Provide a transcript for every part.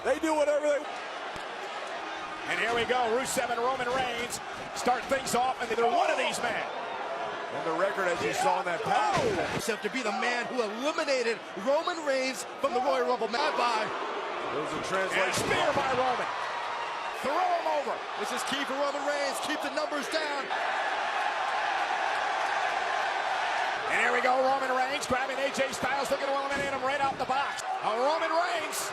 They do whatever they want. And here we go, Rusev and Roman Reigns start things off, and they're one of these men. And the record, as you saw in that pass. Himself to be the man who eliminated Roman Reigns from the Royal Rumble. Bye-bye. There's a And a translation. spear by Roman. Throw him over. This is key for Roman Reigns. Keep the numbers down. And here we go, Roman Reigns grabbing AJ Styles, looking to eliminate him right out the box. Roman Reigns.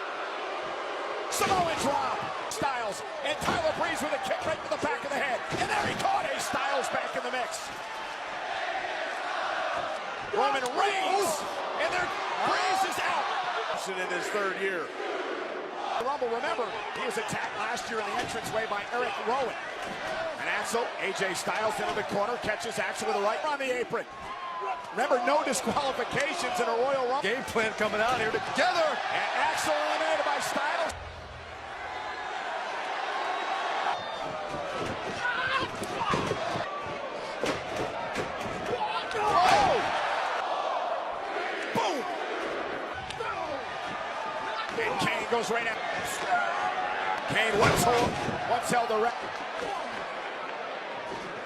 Samoan drop. Styles and Tyler Breeze with a kick right to the back of the head. And there he caught AJ Styles back in the mix. Roman Reigns. And there, Breeze is out. In his third year. Rumble, remember, he was attacked last year in the entranceway by Eric Rowan. And Axel, AJ Styles into the corner, catches Axel with a right on the apron. Remember, no disqualifications in a Royal Rumble. Game plan coming out here together. And Axel eliminated by Styles. Oh! Boom! And Kane goes right at Kane once held the record.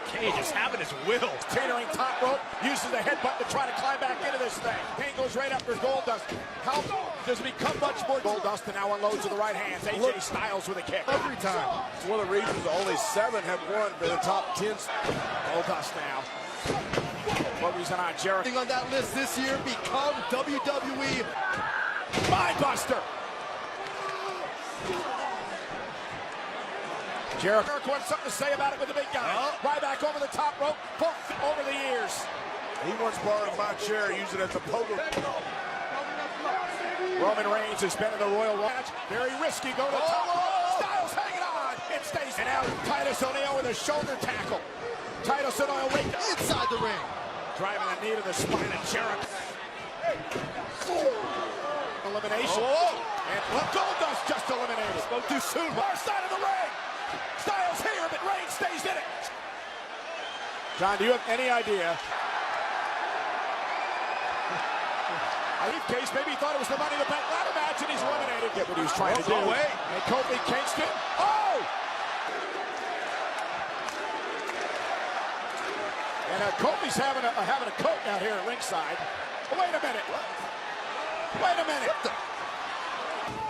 Kane just having his will. Teetering top rope, uses the headbutt to try to climb back into this thing. Kane goes right after Goldust. How does it become much more? Goldust and now unloads to the right hands. AJ Styles with a kick. Every time. It's one of the reasons only 7 have won in the top 10. Goldust now. Focusing on Jericho. On that list this year, become WWE Mindbuster. Jericho wants something to say about it with the big guy. Right back over the top rope, over the ears. He once borrowed my chair, used it as a poker. Roman Reigns has been in the Royal match. Very risky, go to the top rope. Styles hanging on. It stays. And now Titus O'Neil with a shoulder tackle. Titus O'Neil right inside the ring. Driving a knee to the spine of Jericho. Elimination. And Goldust just eliminated. Spoke too soon. Far side of the ring. Styles here, but Reigns stays in it. John, do you have any idea? Case maybe he thought it was the Money in the Bank ladder match, and he's eliminated. Get what he was trying to do. And Kofi Kingston. Oh! And Kofi's having a coat out here at ringside. Wait a minute. Wait a minute.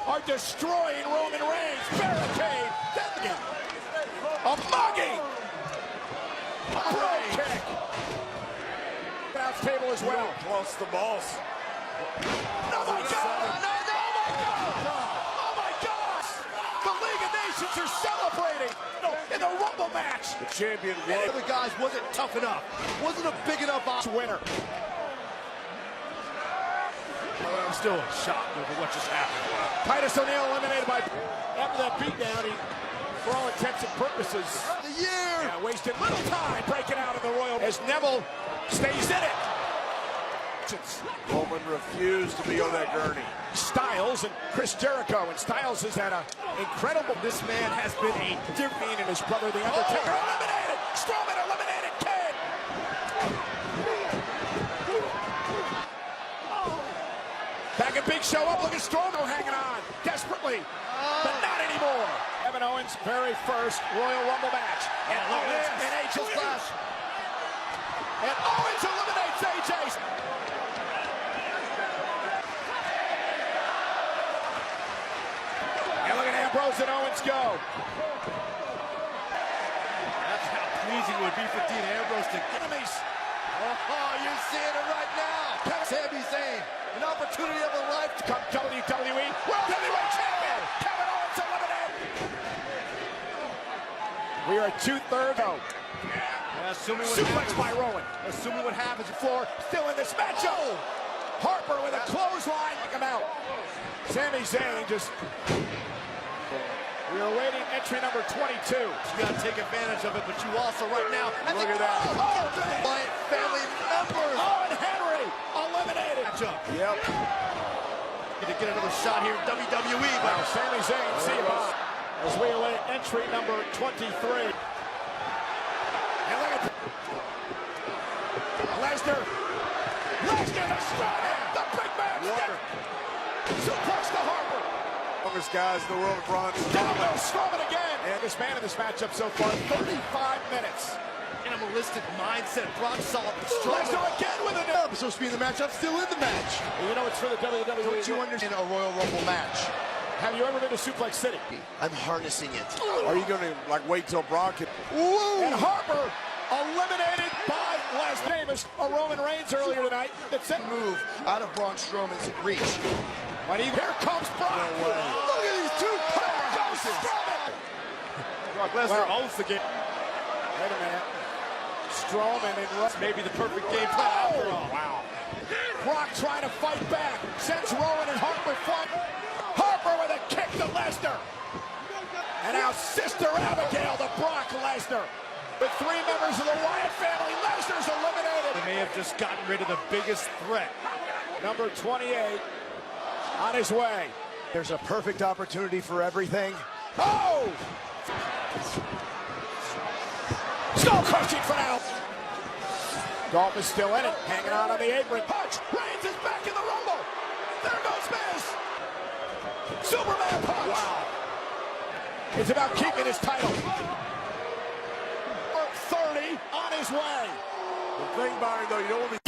Are destroying Roman Reigns. Barricade. Then again. A mugging. Bro kick. Announce table as well. Plus the balls. Oh my God! Oh my God! The League of Nations are celebrating in the Rumble match. The champion One won. of the guys wasn't tough enough. Wasn't a big enough Winner. I'm still in shock over what just happened. Titus O'Neil eliminated by after that beatdown. He, for all intents and purposes, The year. wasted little time breaking out of the Royal as Neville stays in it. Roman refused to be on that gurney. Styles and Chris Jericho, and Styles has had an incredible. This man has been a different in his brother, The Undertaker. Eliminated. Strowman eliminated. Kane. Back at Big Show up. Look at Strowman hanging on desperately, but not anymore. Kevin Owens' very first Royal Rumble match, and Owens and AJ Flash. And Owens eliminates AJ. And look at Ambrose and Owens go. That's how pleasing it would be for Dean Ambrose to Enemies. Oh, you're seeing it right now. Sami Zayn, an opportunity of a life to Come WWE World Heavyweight Champion. Kevin Owens eliminated. We are at 2/3. assuming what Suplex happens. by Rowan. Assuming what happens. Floor still in this matchup. Harper with a clothesline. Knock him out. Sami Zayn just. We are awaiting entry number 22. You got to take advantage of it, but you also right now. Look at that. Oh, family members. Oh, and Henry eliminated. Yep. Going to get another shot here in WWE, but Now, Sami Zayn, see you bye. As we await entry number 23. And look at Lesnar. Lesnar destroyed him. The big man. Suplex to Harper. strongest guys in the world, Braun Down Strowman. Strowman again. And this man in this matchup so far, 35 minutes. Animalistic mindset. Braun solid. Lesnar again with a I'm supposed to be in the match. I'm still in the match. You know it's for the WWE. Don't you understand a Royal Rumble match? Have you ever been to Suplex City? I'm harnessing it. Are you going to like wait till Braun can? Ooh. And Harper eliminated by Lesnar. Famous a Roman Reigns earlier tonight that sent Move out of Braun Strowman's reach. when he here comes Brock. No way. Look at these two powerhouses. Brock Lesnar owns the game. Wait a minute. Strowman and Russ. Maybe the perfect game plan after all. Wow. Brock trying to fight back. Sends Rowan and Harper flying. Harper with a kick to Lesnar. And now Sister Abigail to Brock Lesnar. With 3 members of the Wyatt family, Lesnar's eliminated. They may have just gotten rid of the biggest threat. Number 28 on his way. There's a perfect opportunity for everything. Oh! Skull crushing for now. Dolph is still in it, hanging on the apron. Punch! Reigns is back in the Rumble. There goes Miz. Superman punch. Wow. It's about keeping his title. 30 on his way. The thing about it, though, you don't want to be.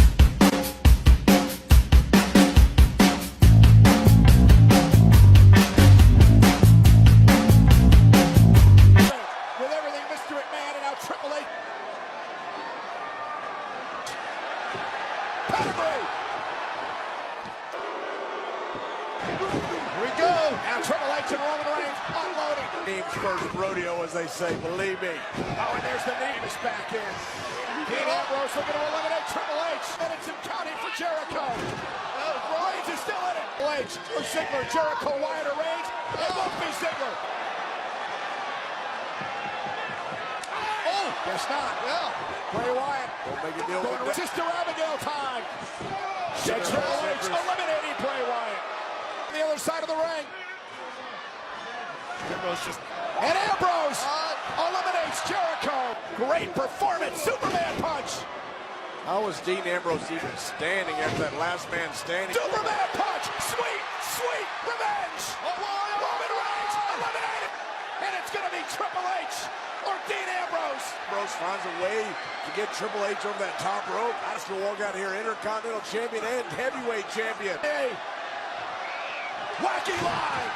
With everything Mr. McMahon and now Triple H. Pedigree. Here we go. Now Triple H and Roman Reigns unloading. Team's first rodeo, as they say, believe me. Oh, and there's the Nevis back in. Dean Ambrose looking to eliminate Triple H. Minutes and counting for Jericho. Reigns is still in it. Triple H or Ziggler, Jericho, Wyatt or Reigns. It won't be Ziggler. Oh, guess not. Yeah. Bray Wyatt. Don't make a deal Going with to Sister Abigail time. And Triple H eliminating Bray Wyatt. On the other side of the ring. Ambrose just. And Ambrose eliminates Jericho. Great performance. Superman punch. How was Dean Ambrose even standing after that last man standing? Superman punch. Sweet, sweet revenge. Roman Reigns eliminated. And it's going to be Triple H or Dean Ambrose. Ambrose finds a way to get Triple H over that top rope. Oscar walk out here, Intercontinental Champion and Heavyweight Champion. Hey. Wacky line.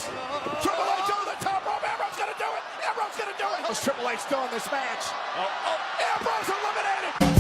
Triple H over the top rope. Ambrose going to do it. Ambrose going to do it. Triple H still in this match. Ambrose eliminated.